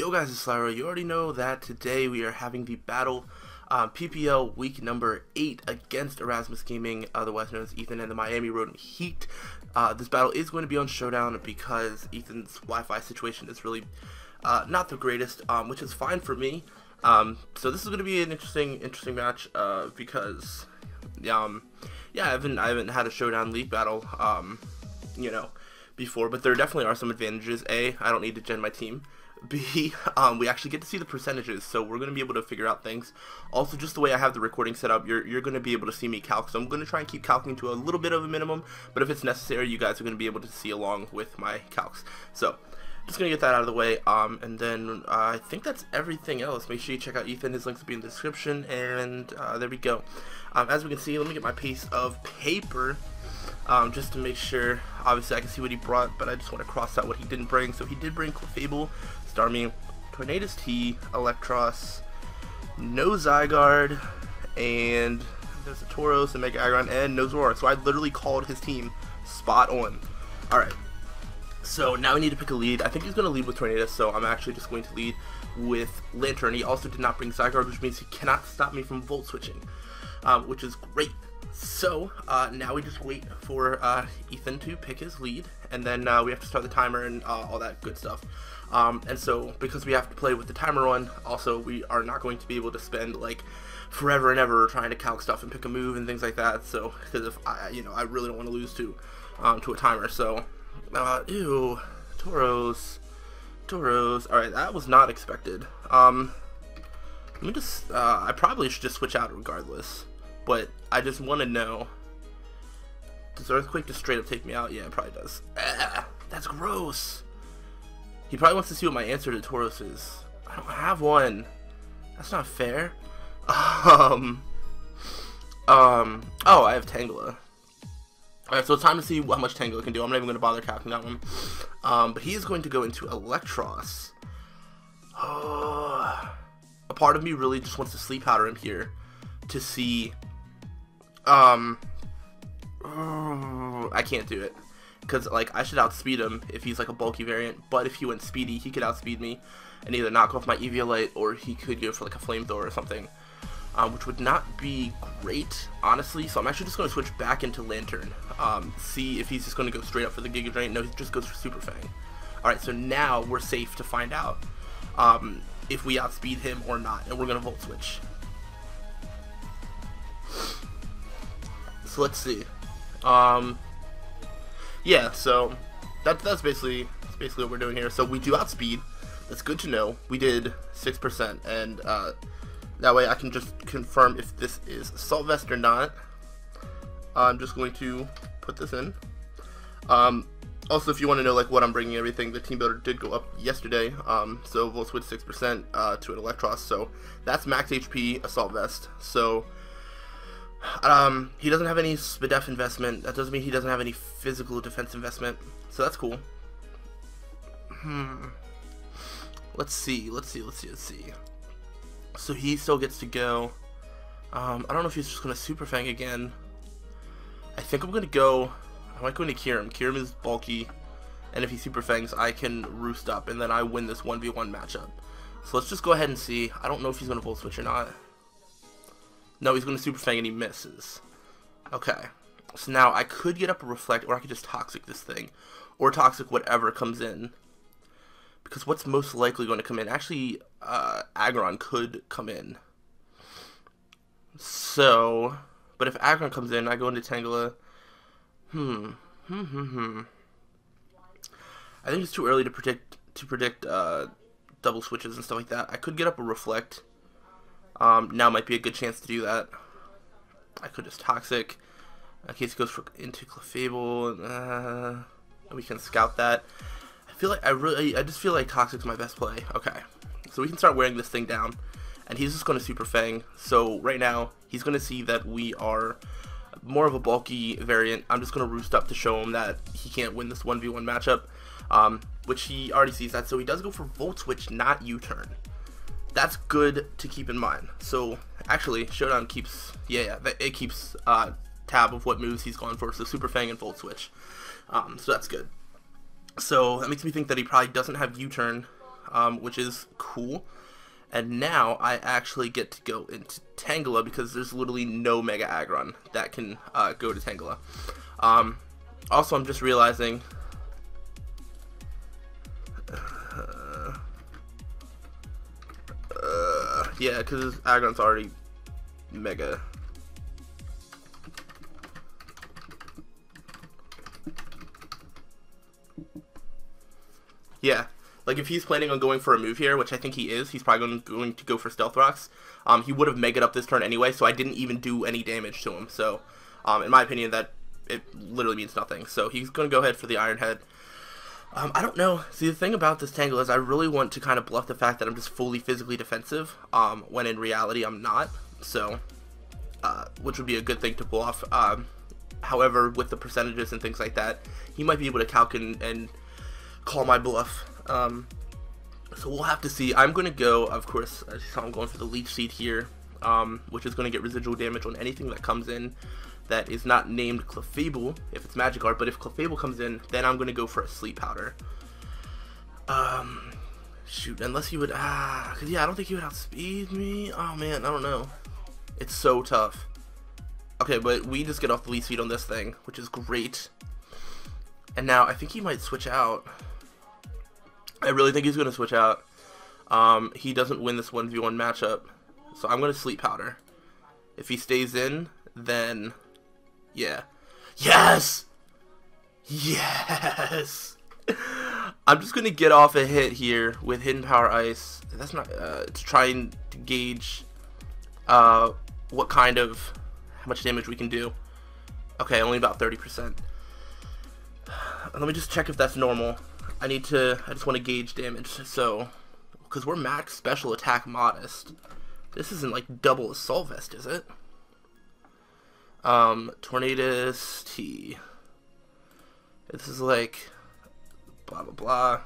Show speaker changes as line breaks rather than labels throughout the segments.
Yo guys, it's Slyroh. You already know that today we are having the battle PPL week number 8 against Erasthamus Gaming, otherwise known as Ethan and the Miami Rotom-Heat. This battle is going to be on Showdown because Ethan's Wi-Fi situation is really not the greatest, which is fine for me. So this is going to be an interesting match because yeah, I haven't had a Showdown League battle before, but there definitely are some advantages. A, I don't need to gen my team. B, we actually get to see the percentages, so we're going to be able to figure out things. Also, just the way I have the recording set up, you're going to be able to see me calc, so I'm going to try and keep calcing to a little bit of a minimum, but if it's necessary, you guys are going to be able to see along with my calcs. So, just going to get that out of the way, and then I think that's everything else. Make sure you check out Ethan, his links will be in the description, and there we go. As we can see, let me get my piece of paper, just to make sure. Obviously I can see what he brought, but I just want to cross out what he didn't bring. So he did bring Clefable, Starmie, Tornadus T, Electros, no Zygarde, and there's a Tauros, a Mega Aggron, and no Zoroark. So I literally called his team spot on. Alright, so now we need to pick a lead. I think he's going to lead with Tornadus, so I'm actually just going to lead with Lantern. He also did not bring Zygarde, which means he cannot stop me from Volt Switching, which is great. So, now we just wait for Ethan to pick his lead, and then we have to start the timer and all that good stuff. And so, because we have to play with the timer on, also we are not going to be able to spend like forever and ever trying to calc stuff and pick a move and things like that. So, because if I really don't want to lose to a timer. So, ew, Tauros. Alright, that was not expected. Let me just, I probably should just switch out regardless. But I just want to know, does Earthquake just straight up take me out? Yeah, it probably does. That's gross. He probably wants to see what my answer to Tauros is. I don't have one. That's not fair. Oh, I have Tangela. Alright, so it's time to see how much Tangela can do. I'm not even going to bother calculating that one. But he is going to go into Electros. A part of me really just wants to sleep powder him here to see. I can't do it because like I should outspeed him if he's like a bulky variant, but if he went speedy, he could outspeed me and either knock off my Eviolite or he could go for like a flamethrower or something, which would not be great, honestly. So I'm actually just going to switch back into Lantern, see if he's just going to go straight up for the Giga Drain. No, he just goes for Super Fang. Alright, so now we're safe to find out if we outspeed him or not, and we're going to Volt Switch. So let's see. Yeah, so that's basically what we're doing here. So we do outspeed. That's good to know. We did 6%, and that way I can just confirm if this is Assault Vest or not. I'm just going to put this in. Also, if you want to know like what I'm bringing, everything, the team builder did go up yesterday. So Volt Switch 6% to an Electros. So that's max HP Assault Vest. So he doesn't have any SPDEF investment. That doesn't mean he doesn't have any physical defense investment. So that's cool. Let's see. So he still gets to go. I don't know if he's just going to Super Fang again. I think I'm going to go. I might go into Kyurem. Kyurem is bulky, and if he Super Fangs, I can roost up, and then I win this 1v1 matchup. So let's just go ahead and see. I don't know if he's going to Volt Switch or not. No, he's going to Super Fang and he misses. Okay. So now I could get up a Reflect, or I could just Toxic this thing. Or Toxic whatever comes in. Because what's most likely going to come in? Actually, Aggron could come in. So, but if Aggron comes in, I go into Tangela. I think it's too early to predict double switches and stuff like that. I could get up a Reflect. Now might be a good chance to do that. I could just Toxic in case it goes into Clefable, and we can scout that. I feel like I just feel like Toxic's my best play. Okay, so we can start wearing this thing down, and he's just going to Super Fang. So right now he's going to see that we are more of a bulky variant. I'm just going to roost up to show him that he can't win this 1v1 matchup, which he already sees that. So he does go for Volt Switch, not U-turn. That's good to keep in mind. So actually, Showdown keeps, it keeps tab of what moves he's gone for. So Super Fang and Volt Switch. So that's good. So that makes me think that he probably doesn't have U-turn. which is cool. And now I actually get to go into Tangela because there's literally no Mega Aggron that can go to Tangela. Also, I'm just realizing... yeah, because Aggron's already Mega. Yeah. Like, if he's planning on going for a move here, which I think he is, he's probably going to go for Stealth Rocks. He would have Mega'd up this turn anyway, so I didn't even do any damage to him. So, in my opinion, that it literally means nothing. So, he's going to go ahead for the Iron Head. I don't know. See, the thing about this Tangle is I really want to kind of bluff the fact that I'm just fully physically defensive, when in reality I'm not. So, which would be a good thing to pull off. However, with the percentages and things like that, he might be able to calc and call my bluff. So we'll have to see. I'm going to go, of course, as you saw, I'm going for the Leech Seed here, which is going to get residual damage on anything that comes in that is not named Clefable, if it's Magikarp, but if Clefable comes in, then I'm going to go for a Sleep Powder. Shoot, unless he would, because yeah, I don't think he would outspeed me. Oh man, I don't know. It's so tough. Okay, but we just get off the Leech Seed on this thing, which is great. And now, I think he might switch out. I really think he's going to switch out. He doesn't win this 1v1 matchup. So I'm going to Sleep Powder. If he stays in, then... yeah. Yes! Yes! I'm just going to get off a hit here with Hidden Power Ice. That's not... to try and gauge what kind of... how much damage we can do. Okay, only about 30%. Let me just check if that's normal. I just want to gauge damage, so, because we're max special attack modest. This isn't like double Assault Vest, is it? Tornadus T. This is like, blah blah blah.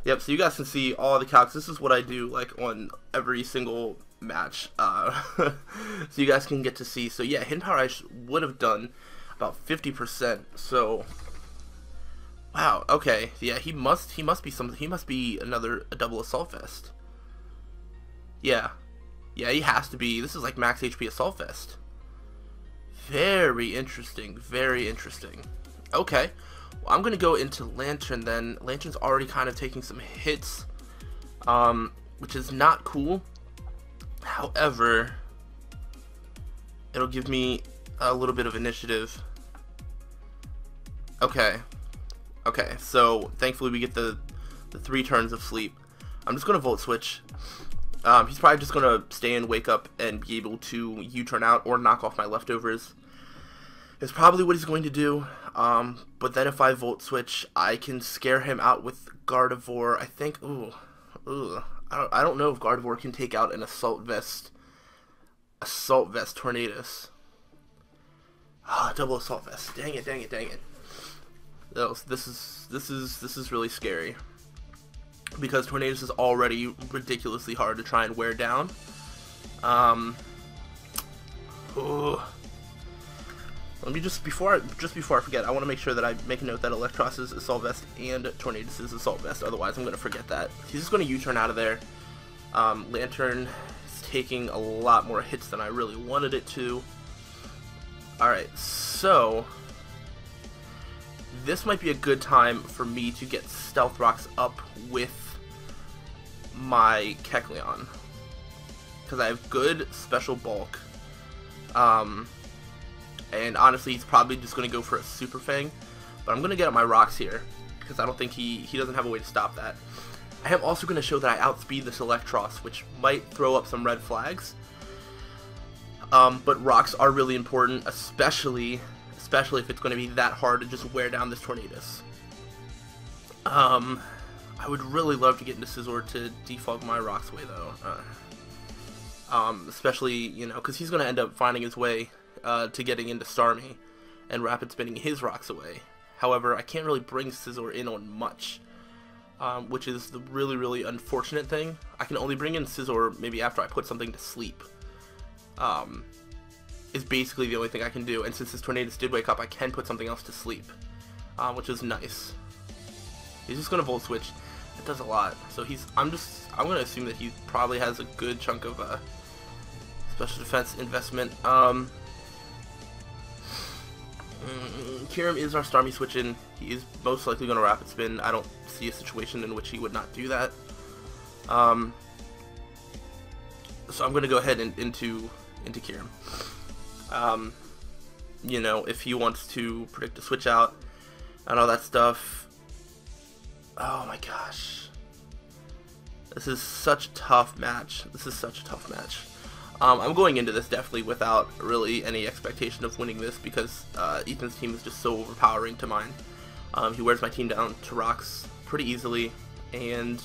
Yep, so you guys can see all the calcs. This is what I do, like, on every single match. So you guys can get to see. So yeah, Hidden Power Ice would have done about 50%, so... wow, okay. Yeah, he must be something. He must be a double Assault Vest. Yeah. Yeah, he has to be. This is like max HP Assault Vest. Very interesting. Very interesting. Okay. Well, I'm going to go into Lantern then. Lantern's already kind of taking some hits, which is not cool. However, it'll give me a little bit of initiative. Okay. Okay, so thankfully we get the 3 turns of sleep. I'm just going to Volt Switch. He's probably just going to stay and wake up and be able to U-turn out or knock off my leftovers. It's probably what he's going to do. But then if I Volt Switch, I can scare him out with Gardevoir. I think, I don't know if Gardevoir can take out an Assault Vest Tornadus. Double Assault Vest. Dang it, dang it, dang it. This is really scary because Tornadus is already ridiculously hard to try and wear down. Let me before I forget, I want to make sure that I make a note that Electros is Assault Vest and Tornadus is Assault Vest. Otherwise, I'm going to forget that. He's just going to U-turn out of there. Lantern is taking a lot more hits than I really wanted it to. All right, so. This might be a good time for me to get Stealth Rocks up with my Kecleon, because I have good special bulk, and honestly he's probably just going to go for a Super Fang, but I'm going to get up my rocks here because I don't think he doesn't have a way to stop that. I am also going to show that I outspeed this Electros, which might throw up some red flags, but rocks are really important, especially if it's going to be that hard to just wear down this Tornadus. I would really love to get into Scizor to defog my rocks away though. Especially, you know, because he's going to end up finding his way to getting into Starmie and rapid spinning his rocks away. However, I can't really bring Scizor in on much, which is the really unfortunate thing. I can only bring in Scizor maybe after I put something to sleep. Is basically the only thing I can do, and since this Tornadus did wake up, I can put something else to sleep, which is nice. He's just going to Volt Switch. It does a lot. So I'm gonna assume that he probably has a good chunk of special defense investment. Kyurem is our Starmie switch-in. He is most likely going to Rapid Spin. I don't see a situation in which he would not do that. So I'm going to go ahead and into Kyurem. You know, if he wants to predict a switch out and all that stuff. Oh my gosh. This is such a tough match. I'm going into this definitely without really any expectation of winning this because Ethan's team is just so overpowering to mine. He wears my team down to rocks pretty easily, and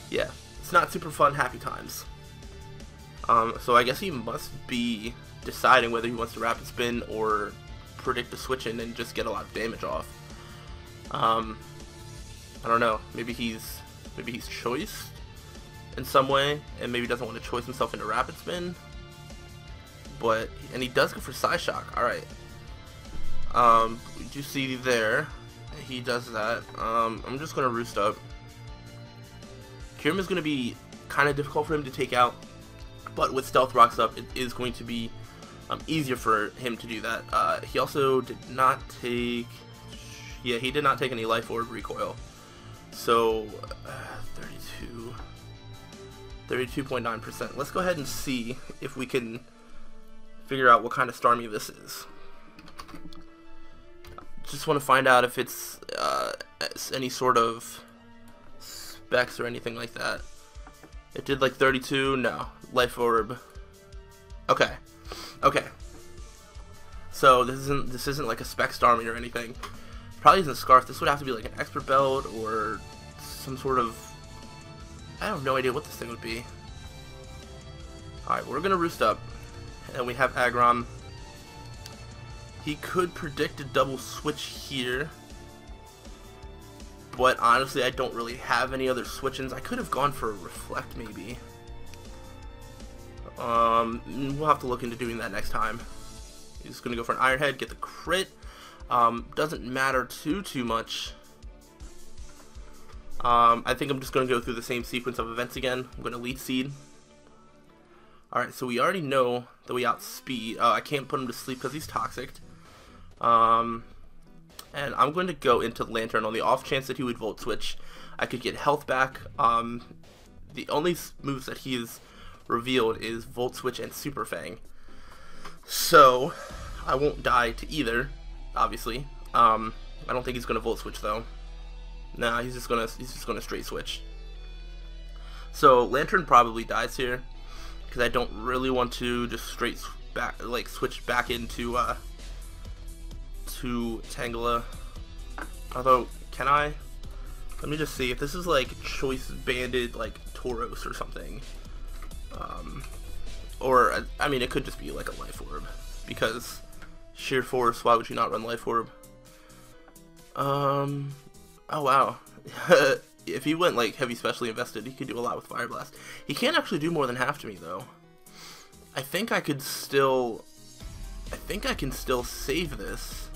yeah, it's not super fun, happy times. So I guess he must be deciding whether he wants to Rapid Spin or predict a switch in and just get a lot of damage off. I don't know, maybe he's choiced in some way, and maybe doesn't want to choice himself into Rapid Spin, and he does go for Psyshock. Alright, you see there, he does that. I'm just going to Roost Up. Kyurem is going to be kind of difficult for him to take out, but with Stealth Rocks up, it is going to be easier for him to do that. He also did not take, he did not take any Life Orb recoil, so 32.9%. Let's go ahead and see if we can figure out what kind of Starmie this is. Just want to find out if it's any sort of specs or anything like that. It did like 32. No, Life Orb. Okay. So this isn't like a spec Starmie or anything. Probably isn't Scarf. This would have to be like an Expert Belt or some sort of, I have no idea what this thing would be. Alright, we're gonna Roost Up, and we have Aggron. He could predict a double switch here, but honestly I don't really have any other switch-ins. I could have gone for a Reflect maybe. We'll have to look into doing that next time. He's gonna go for an Iron Head, get the crit. Doesn't matter too much. I think I'm just going to go through the same sequence of events again. I'm going to Lead Seed. Alright, so we already know that we outspeed. I can't put him to sleep because he's toxic. And I'm going to go into Lantern on the off chance that he would Volt Switch. I could get health back. The only moves that he has revealed is Volt Switch and Super Fang. So, I won't die to either, obviously. I don't think he's going to Volt Switch though. Nah, he's just gonna straight switch. So Lantern probably dies here because I don't really want to just straight switch back into to Tangela. Although, can I? Let me just see if this is like choice banded like Tauros or something. Or I mean, it could just be like a Life Orb because sheer force. Why would you not run Life Orb? Oh wow. If he went like heavy specially invested, he could do a lot with Fire Blast. He can't actually do more than half to me though. I think I can still save this.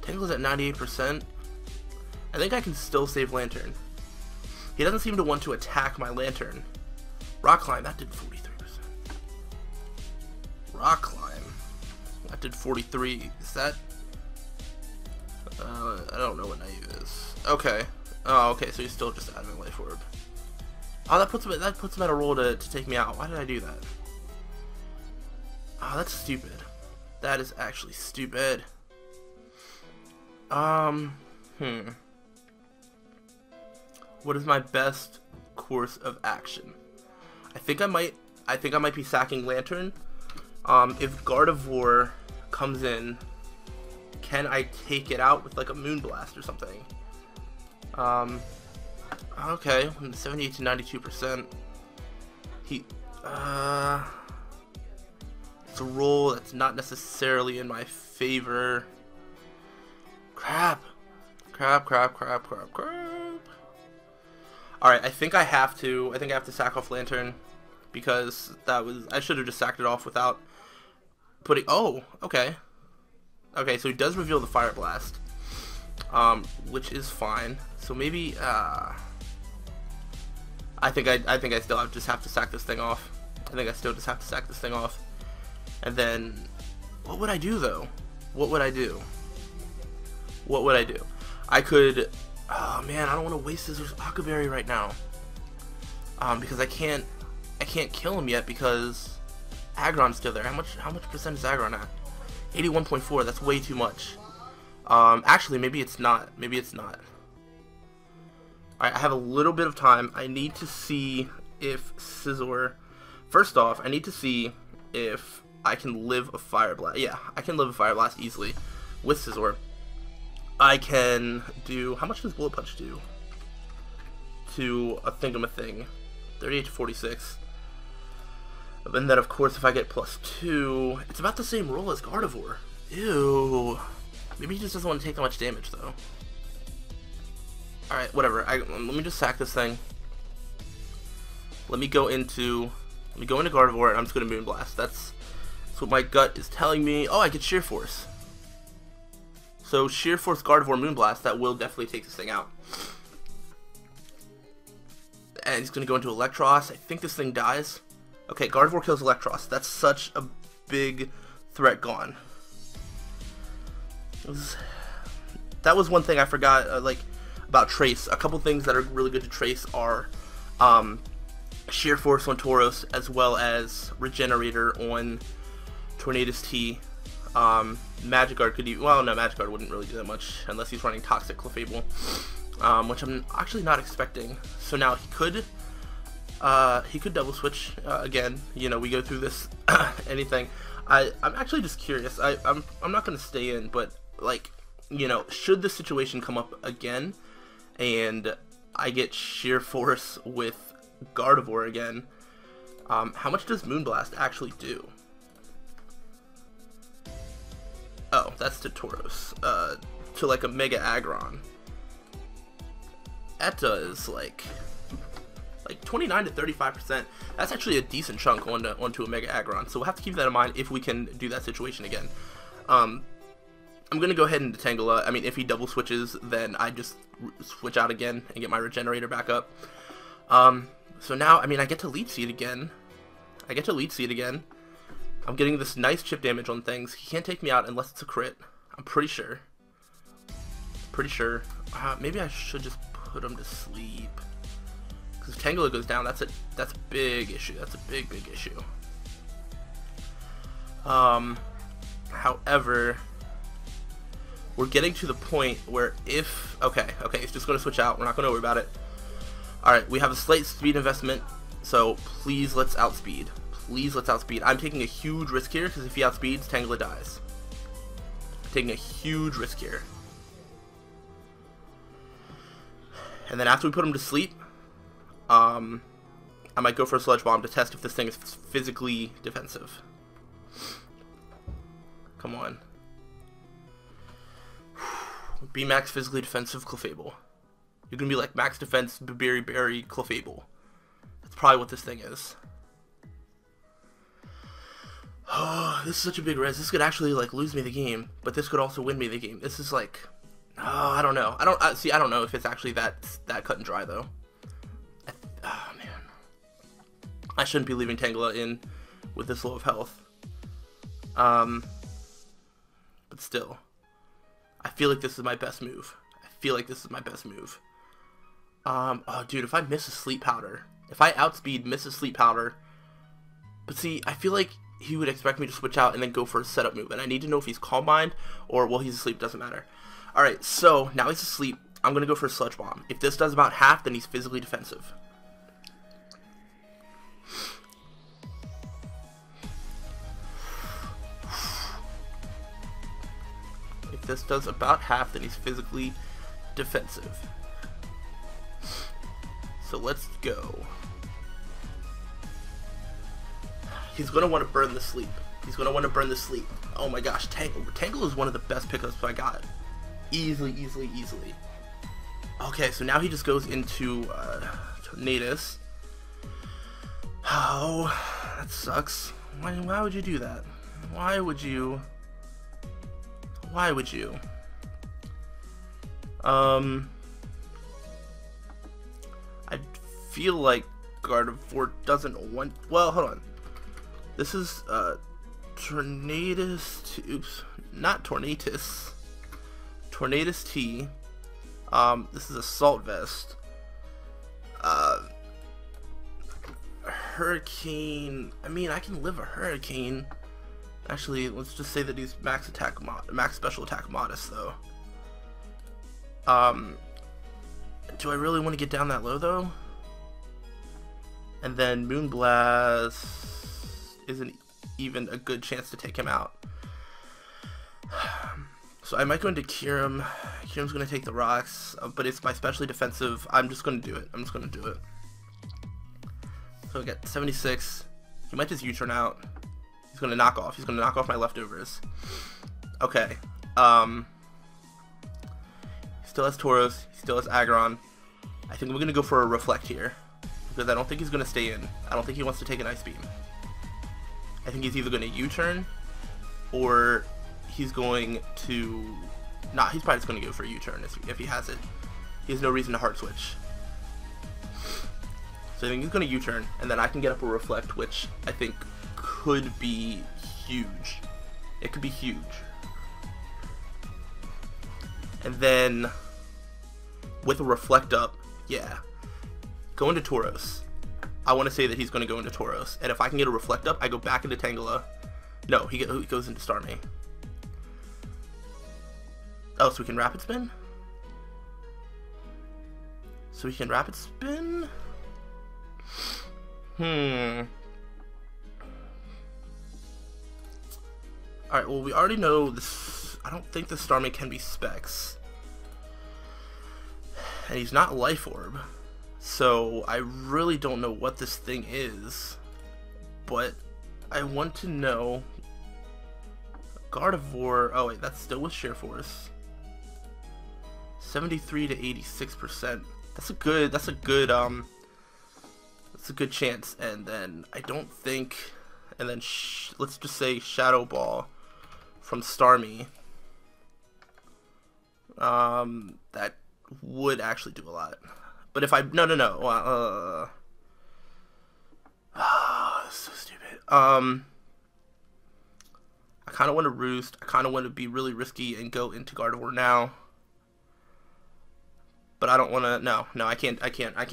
Tangle's at 98%. I think I can still save Lantern. He doesn't seem to want to attack my Lantern. Rock Climb, that did 43%. Rock Climb, that did 43. Is that? I don't know what naive is. Okay. Oh, okay. So he's still just adding Life Orb. Oh, that puts him at a roll to take me out. Why did I do that? Oh, that's stupid. That is actually stupid. What is my best course of action? I think I might be sacking Lantern. If Gardevoir comes in, can I take it out with like a Moonblast or something? Okay, 78 to 92%. It's a roll that's not necessarily in my favor. Crap. Alright, I think I have to sack off Lantern because I should have just sacked it off without putting, oh, okay. Okay, so he does reveal the Fire Blast, which is fine. So maybe, I think I still just have to sack this thing off. I think I still just have to sack this thing off. And then, what would I do though? What would I do? What would I do? I could, oh man, I don't want to waste Scissors Aqua Berry right now. Because I can't kill him yet because Aggron's still there. How much percent is Aggron at? 81.4. That's way too much. Actually, maybe it's not. Maybe it's not. Alright, I have a little bit of time. I need to see if Scizor... First off, I need to see if I can live a Fire Blast. Yeah, I can live a Fire Blast easily with Scizor. I can do... How much does Bullet Punch do? To a thingamathing. 38 to 46. And then, of course, if I get +2... It's about the same roll as Gardevoir. Ew. Maybe he just doesn't want to take that much damage, though. Alright, whatever. Let me just sack this thing. Let me go into Gardevoir, and I'm just going to Moonblast. That's what my gut is telling me. Oh, I get Sheer Force. So, Sheer Force Gardevoir Moonblast, that will definitely take this thing out. And he's going to go into Electros. I think this thing dies. Okay, Gardevoir kills Electros. That's such a big threat gone. That was one thing I forgot, about Trace. A couple things that are really good to Trace are Sheer Force on Tauros, as well as Regenerator on Tornadus T. Magic Guard could well, no, Magic Guard wouldn't really do that much unless he's running Toxic Clefable, which I'm actually not expecting. So now he could double switch again. You know, we go through this anything. I'm actually just curious. I'm not gonna stay in, but like, you know, should this situation come up again, and I get Sheer Force with Gardevoir again, how much does Moonblast actually do? Oh, that's to Tauros. To like a Mega Aggron. That does like 29 to 35%. That's actually a decent chunk onto a Mega Aggron. So we'll have to keep that in mind if we can do that situation again. I'm gonna go ahead and Tangela. I mean, if he double switches, then I just switch out again and get my Regenerator back up. So now, I mean, I get to Leech Seed again. I'm getting this nice chip damage on things. He can't take me out unless it's a crit. I'm pretty sure. Maybe I should just put him to sleep. Because if Tangela goes down, that's a big issue. That's a big issue. However, we're getting to the point where if... Okay, it's just going to switch out. We're not going to worry about it. Alright, we have a slight speed investment, so please let's outspeed. I'm taking a huge risk here, because if he outspeeds, Tangela dies. I'm taking a huge risk here. And then after we put him to sleep, I might go for a Sludge Bomb to test if this thing is physically defensive. Come on. Be max physically defensive Clefable. You're gonna be like max defense Berry Clefable. That's probably what this thing is. Oh, this is such a big res. This could actually like lose me the game, but this could also win me the game. This is like, oh, I don't know. I don't know if it's actually that cut and dry though. Oh man, I shouldn't be leaving Tangela in with this low of health. But still, I feel like this is my best move. Oh dude, if I miss a Sleep Powder, if I outspeed, miss a Sleep Powder, but see, I feel like he would expect me to switch out and then go for a setup move, and I need to know if he's Calm Mind or, well, he's asleep, doesn't matter. Alright, so now he's asleep. I'm going to go for a Sludge Bomb. If this does about half, then he's physically defensive. If this does about half, then he's physically defensive. So let's go. He's going to want to burn the sleep. Oh my gosh, Tangle is one of the best pickups I got. Easily. Okay, so now he just goes into Tornadus. Oh, that sucks. Why would you do that? Why would you? I feel like Gardevoir doesn't want. Well, hold on. This is Tornadus. Oops, not Tornadus. Tornadus T. This is Assault Vest. Hurricane. I mean, I can live a Hurricane. Actually, let's just say that he's max special attack modest though. Do I really want to get down that low though? And then Moonblast isn't even a good chance to take him out. So I might go into Kyurem. Kyurem's going to take the rocks, but it's my specially defensive. I'm just going to do it. I'm just going to do it. So I got 76. He might just U-turn out. He's going to knock off. He's going to knock off my leftovers. Okay. He still has Tauros. He still has Aggron. I think we're going to go for a Reflect here, because I don't think he's going to stay in. I don't think he wants to take an Ice Beam. I think he's either going to U-turn, or he's going to... Nah, he's probably just going to go for a U-turn if he has it. He has no reason to hard switch. So I think he's going to U-turn, and then I can get up a Reflect, which I think could be huge. It could be huge. And then with a Reflect up, yeah, go into Tauros. I want to say that he's going to go into Tauros, and if I can get a Reflect up, I go back into Tangela. No, he goes into Starmie. Oh, so we can Rapid Spin? So we can Rapid Spin? Alright, well, we already know this. I don't think the Starmie can be Specs. And he's not Life Orb. So I really don't know what this thing is. But I want to know. Gardevoir. Oh, wait, that's still with Sheer Force. 73 to 86%. That's a good chance. And then I don't think, and then let's just say Shadow Ball from Starmie. That would actually do a lot. But if I no, that's so stupid. I kind of want to Roost. I kind of want to be really risky and go into Gardevoir now. But I don't want to. No, I can't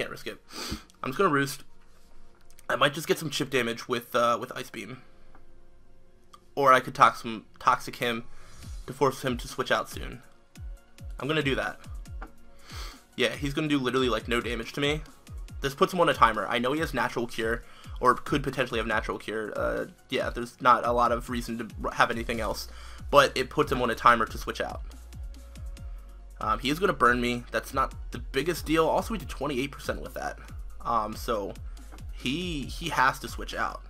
risk it. I'm just gonna Roost. I might just get some chip damage with Ice Beam, or I could toxic him to force him to switch out soon. I'm gonna do that. Yeah, he's gonna do literally like no damage to me. This puts him on a timer. I know he has Natural Cure, or could potentially have Natural Cure. Yeah, there's not a lot of reason to have anything else, but it puts him on a timer to switch out. He is gonna burn me. That's not the biggest deal. Also, we did 28% with that. So he has to switch out.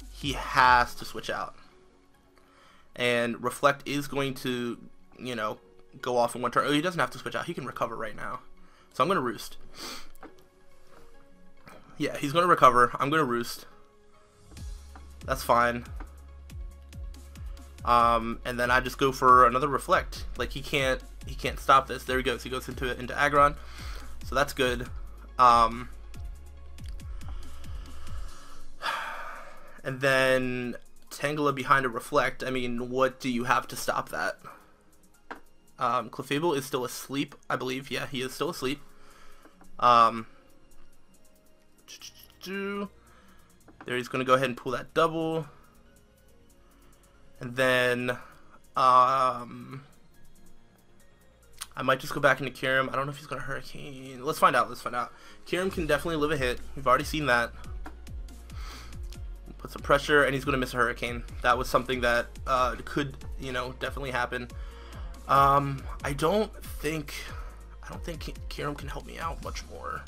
He has to switch out. And Reflect is going to, you know, go off in one turn. Oh, he doesn't have to switch out. He can recover right now. So I'm going to Roost. Yeah, he's going to recover. I'm going to Roost. That's fine. And then I just go for another Reflect. Like, he can't stop this. There he goes. He goes into Aggron. So that's good. And then Tangela behind a Reflect. I mean, what do you have to stop that? Clefable is still asleep, I believe. Yeah, he is still asleep. There, he's going to go ahead and pull that double. And then, I might just go back into Kyurem. I don't know if he's going to Hurricane. Let's find out. Kyurem can definitely live a hit. We've already seen that. Put some pressure, and he's going to miss a Hurricane. That was something that could, you know, definitely happen. I don't think Kyurem can help me out much more.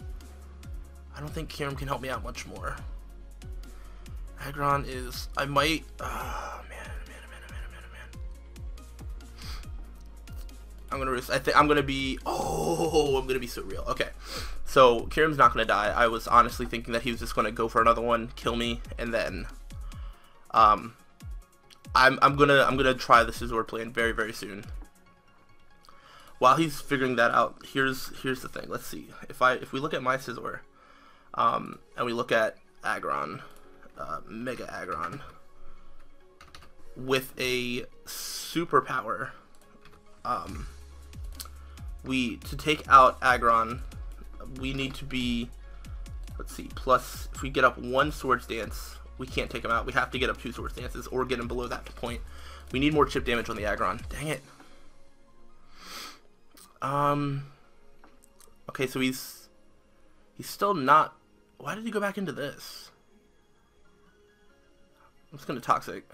Aggron is, I might, man. I'm gonna I'm gonna be so real. Okay, so Kyurem's not gonna die. I was honestly thinking that he was just gonna go for another one, kill me, and then I'm gonna try the Scizor plan very, very soon. While he's figuring that out, here's the thing. Let's see. If we look at my Scizor, And we look at Aggron, Mega Aggron, with a superpower. To take out Aggron, we need to be, let's see, plus, if we get up 1 Swords Dance, we can't take him out. We have to get up 2 Swords Dances or get him below that point. We need more chip damage on the Aggron. Dang it. Okay, so he's still not. Why did he go back into this? I'm just gonna Toxic.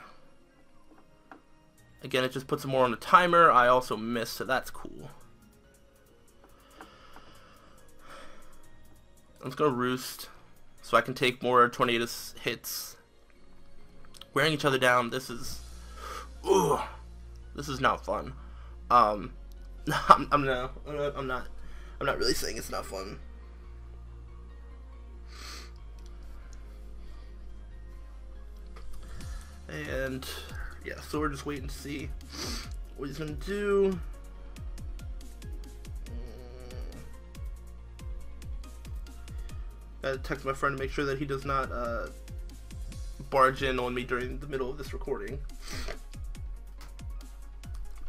Again, it just puts him more on the timer. I also missed, so that's cool. I'm just gonna Roost so I can take more Tornadus hits. Wearing each other down. This is, ooh, this is not fun. I'm not really saying it's not fun. And yeah, so we're just waiting to see what he's gonna do. Gotta text my friend to make sure that he does not barge in on me during the middle of this recording.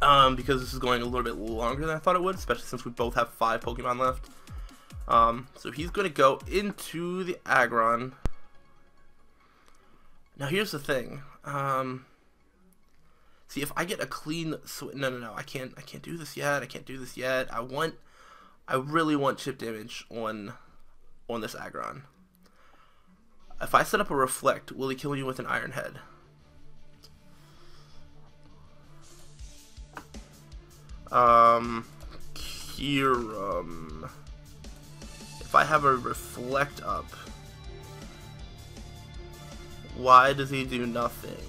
Because this is going a little bit longer than I thought it would, especially since we both have 5 Pokemon left. So he's going to go into the Aggron. Now here's the thing. See, if I get a clean switch, no, I can't do this yet. I can't do this yet. I really want chip damage on this Aggron. If I set up a Reflect, will he kill you with an Iron Head? Kyurem. If I have a Reflect up, why does he do nothing?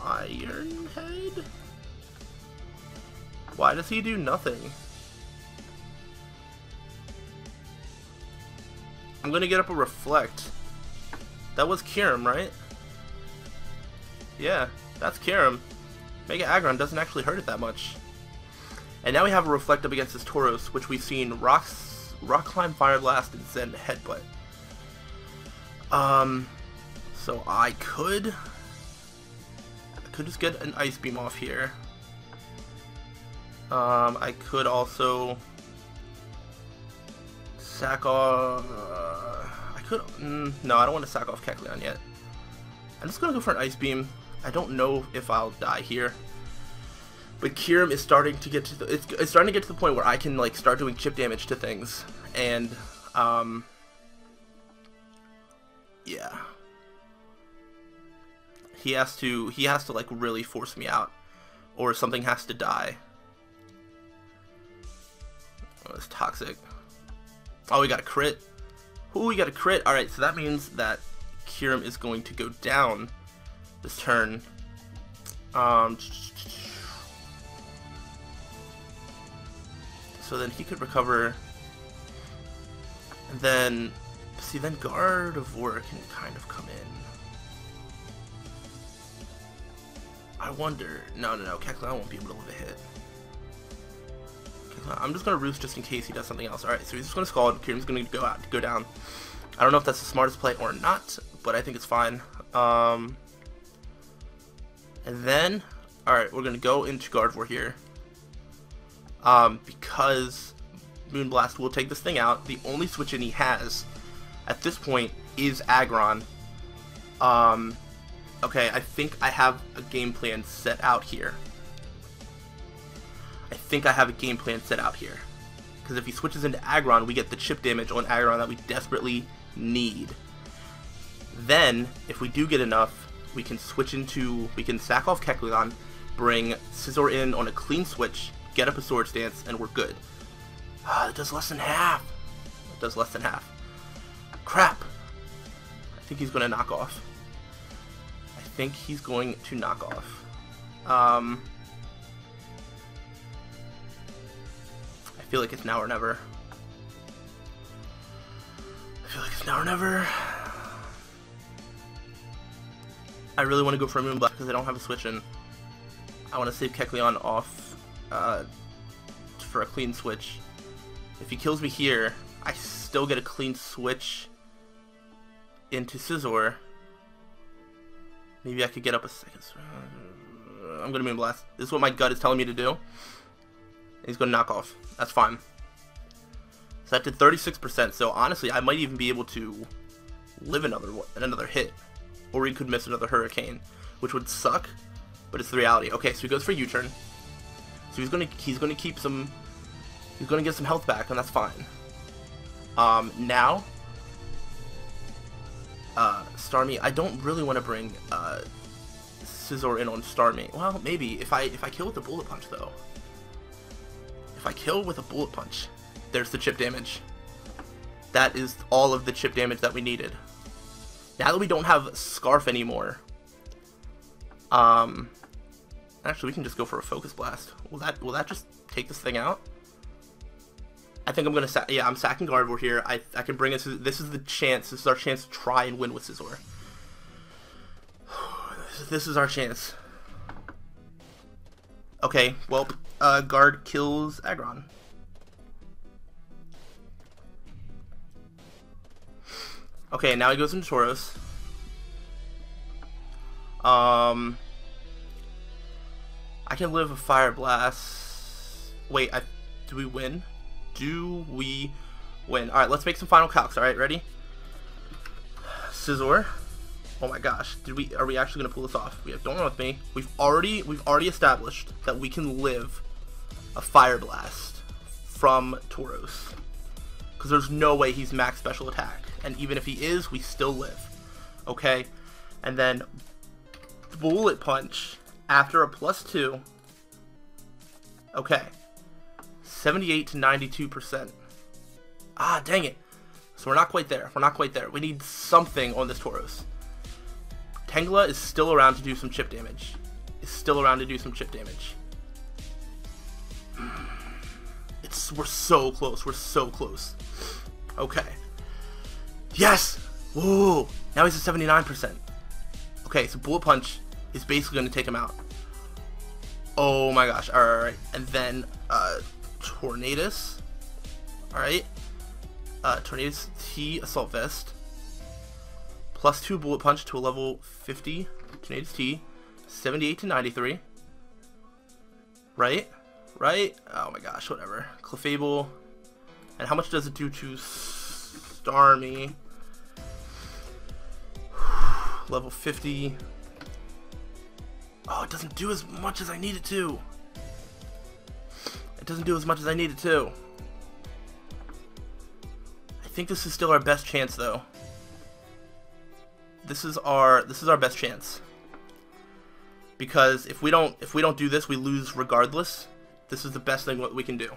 Iron Head? Why does he do nothing? I'm gonna get up a Reflect. That was Kyurem, right? Yeah, that's Kyurem. Mega Aggron doesn't actually hurt it that much. And now we have a Reflect up against this Tauros, which we've seen Rock Climb, Fire Blast, and Zen Headbutt. So I could just get an Ice Beam off here. I could also sack off. No, I don't want to sack off Kecleon yet. I'm just gonna go for an Ice Beam. I don't know if I'll die here, but Kyurem is starting to get to the. It's starting to get to the point where I can like start doing chip damage to things, and yeah. He has to like really force me out, or something has to die. Oh, it's Toxic. Oh, we got a crit. Ooh, we got a crit. Alright, so that means that Kyurem is going to go down this turn. So then he could recover. And then, see, then Gardevoir can kind of come in. I wonder. No, Kecleon won't be able to live a hit. I'm just gonna Roost just in case he does something else. Alright, so he's just gonna Scald. Kyurem's gonna go down. I don't know if that's the smartest play or not, but I think it's fine. And then, alright, we're gonna go into Gardevoir here. Because Moonblast will take this thing out. The only switch in he has at this point is Aggron. Okay, I think I have a game plan set out here. Because if he switches into Aggron, we get the chip damage on Aggron that we desperately need. Then, if we do get enough, we can sack off Kecleon, bring Scizor in on a clean switch, get up a Swords Dance, and we're good. That does less than half. Crap. I think he's going to knock off. I feel like it's now or never. I really want to go for a Moonblast because I don't have a switch in. I want to save Kecleon off for a clean switch. If he kills me here, I still get a clean switch into Scizor. Maybe I could get up a second. I'm gonna Moon Blast. This is what my gut is telling me to do. He's gonna knock off. That's fine. So that did 36%. So honestly, I might even be able to live another hit, or we could miss another Hurricane, which would suck. But it's the reality. Okay, so he goes for U-turn. So he's gonna keep some. He's gonna get some health back, and that's fine. Now, Starmie. I don't really want to bring Scizor in on Starmie. Well, maybe if I kill with a Bullet Punch though. If I kill with a Bullet Punch, there's the chip damage. That is all of the chip damage that we needed. Now that we don't have Scarf anymore, actually we can just go for a Focus Blast. Will that just take this thing out? I think I'm gonna I'm sacking Gardevoir here. I can bring it to, this is the chance. This is our chance to try and win with Scizor. This is our chance. Okay, well, Guard kills Aggron. Okay, now he goes into Tauros. I can live a Fire Blast. Wait, do we win? Do we win? Alright, let's make some final calcs. Alright, ready? Scizor. Oh my gosh. Are we actually gonna pull this off? Don't run with me. We've already established that we can live a Fire Blast from Tauros. Because there's no way he's max special attack. And even if he is, we still live. Okay? And then Bullet Punch after a +2. Okay. 78 to 92%. Ah, dang it. So we're not quite there. We're not quite there. We need something on this Tauros. Tangela is still around to do some chip damage. We're so close. We're so close. Okay. Yes! Whoa! Now he's at 79%. Okay, so Bullet Punch is basically going to take him out. Oh my gosh. Alright. And then, Tornadus. Alright. Tornadus T Assault Vest. +2 Bullet Punch to a level 50. Tornadus T. 78 to 93. Right? Right? Oh my gosh, whatever. Clefable. And how much does it do to Starmie? Level 50. Oh, it doesn't do as much as I need it to. I think this is still our best chance though. This is our best chance. Because if we don't do this, we lose regardless. This is the best thing what we can do.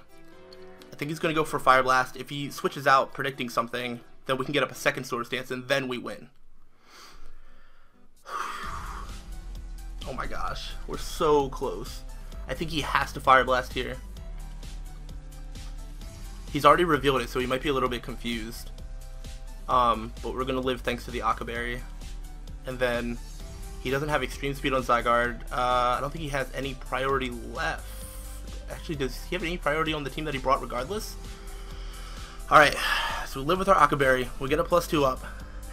I think he's gonna go for Fire Blast. If he switches out predicting something, then we can get up a second Swords Dance and then we win. Oh my gosh, we're so close. I think he has to Fire Blast here. He's already revealed it, so he might be a little bit confused. But we're gonna live thanks to the Aqua Berry. And then he doesn't have Extreme Speed on Zygarde. I don't think he has any priority left. Actually, does he have any priority on the team that he brought regardless? Alright, so we live with our Aqua Berry. We get a +2 up.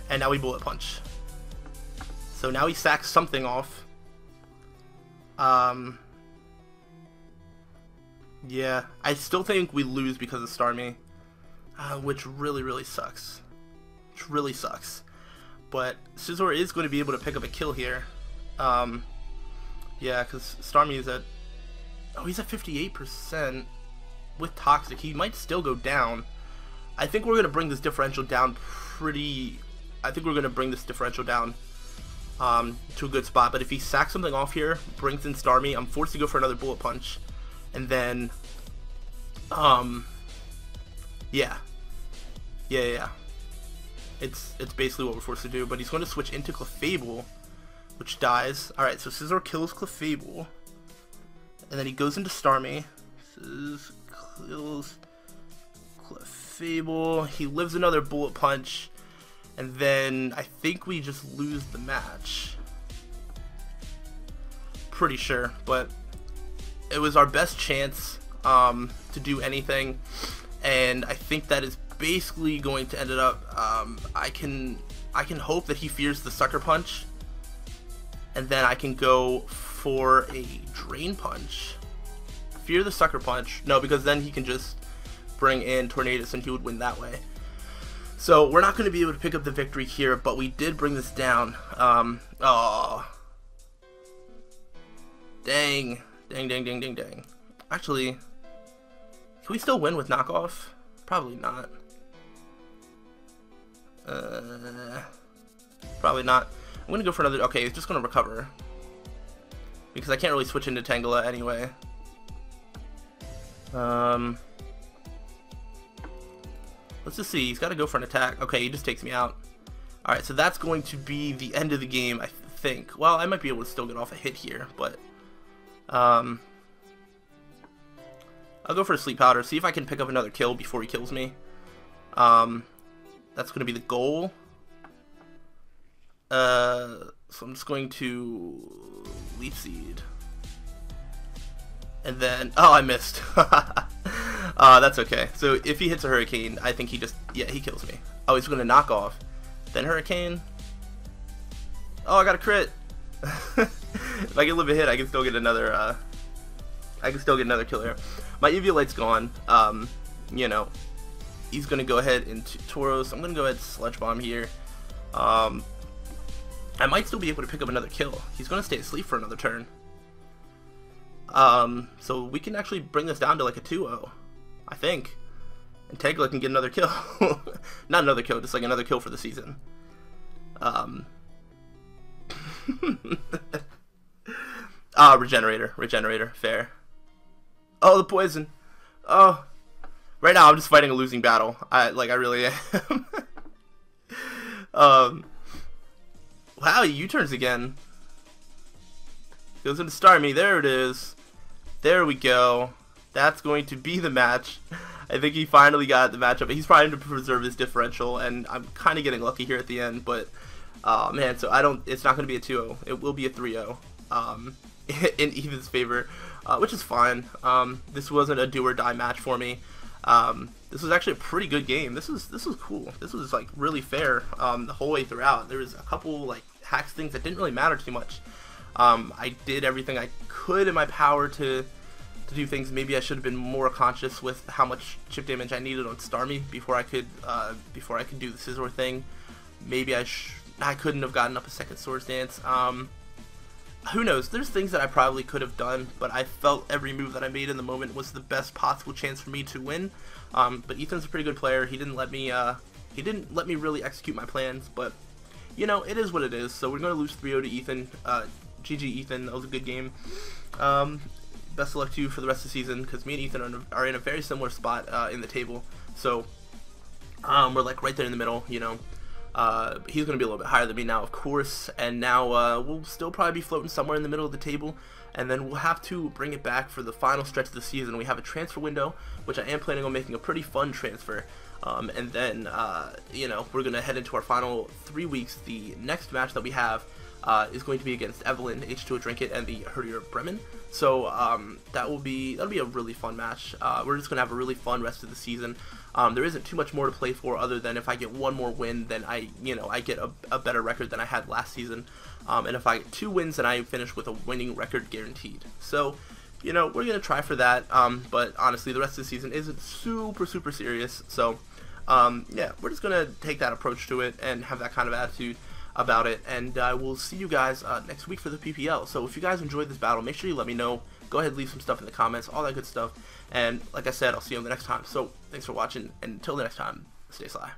And now we Bullet Punch. So now he sacks something off. Yeah, I still think we lose because of Starmie, which really sucks. But Scizor is going to be able to pick up a kill here. Yeah, because Starmie is at, he's at 58% with Toxic. He might still go down. I think we're going to bring this differential down to a good spot. But if he sacks something off here, brings in Starmie, I'm forced to go for another Bullet Punch. And then, yeah. It's basically what we're forced to do. But he's going to switch into Clefable, which dies. Alright, so Scizor kills Clefable. And then he goes into Starmie. Kills Clefable. He lives another Bullet Punch. And then I think we just lose the match. Pretty sure, but it was our best chance to do anything, and I think that is basically going to end it up. I can I can hope that he fears the Sucker Punch, and then I can go for a Drain Punch. Fear the Sucker Punch. No, because then he can just bring in Tornadus and he would win that way. So we're not going to be able to pick up the victory here, but we did bring this down. Oh. Dang. Dang. Actually, can we still win with knockoff? Probably not. Probably not. I'm going to go for another... Okay, it's just going to recover, because I can't really switch into Tangela anyway. Let's just see. He's got to go for an attack. Okay, he just takes me out. Alright, so that's going to be the end of the game, I think. Well, I might be able to still get off a hit here, but... I'll go for a Sleep Powder, see if I can pick up another kill before he kills me. That's going to be the goal. So I'm just going to Leaf Seed. And then... Oh, I missed. That's okay. So if he hits a Hurricane, I think he just... Yeah, he kills me. Oh, he's going to knock off. Then Hurricane. Oh, I got a crit. If I can live a hit, I can still get another... I can still get another kill here. My Eviolite's gone. You know, he's going to go ahead into Tauros. I'm going to go ahead and Sludge Bomb here. I might still be able to pick up another kill. He's going to stay asleep for another turn. So we can actually bring this down to like a 2-0, I think. And Tangela can get another kill. Not another kill, just like another kill for the season. Regenerator, fair. Oh, the poison. Oh, right now I'm just fighting a losing battle. I really am. Wow, he U-turns again. Goes into Starmie. There it is. There we go. That's going to be the match. I think he finally got the matchup. He's trying to preserve his differential, and I'm kind of getting lucky here at the end. But man, so it's not going to be a 2-0. It will be a 3-0 in Ethan's favor, which is fine. This wasn't a do or die match for me. This was actually a pretty good game. This was cool. This was like really fair the whole way throughout. There was a couple like hacks things that didn't really matter too much. I did everything I could in my power to do things. Maybe I should have been more conscious with how much chip damage I needed on Starmie before I could do the Scizor thing. Maybe I couldn't have gotten up a second Swords Dance. Who knows? There's things that I probably could have done, but I felt every move that I made in the moment was the best possible chance for me to win. But Ethan's a pretty good player. He didn't let me really execute my plans, but you know, it is what it is. So we're gonna lose 3-0 to Ethan. GG Ethan, that was a good game. Best of luck to you for the rest of the season, because me and Ethan are in a very similar spot in the table. So we're like right there in the middle, you know. He's going to be a little bit higher than me now, of course, and now we'll still probably be floating somewhere in the middle of the table, and then we'll have to bring it back for the final stretch of the season. We have a transfer window, which I am planning on making a pretty fun transfer, and then, you know, we're going to head into our final 3 weeks. The next match that we have is going to be against Evelyn, H2O Trinket, and the Herdier Bremen. So that'll be a really fun match. We're just gonna have a really fun rest of the season. There isn't too much more to play for other than if I get one more win, then I get a better record than I had last season. And if I get 2 wins, then I finish with a winning record guaranteed. So, you know, we're gonna try for that. But honestly, the rest of the season isn't super serious. So yeah, we're just gonna take that approach to it and have that kind of attitude about it, and we'll see you guys next week for the PPL. So if you guys enjoyed this battle, make sure you let me know. Go ahead, leave some stuff in the comments, all that good stuff, and like I said, I'll see you on the next time. So thanks for watching, and until the next time, stay sly.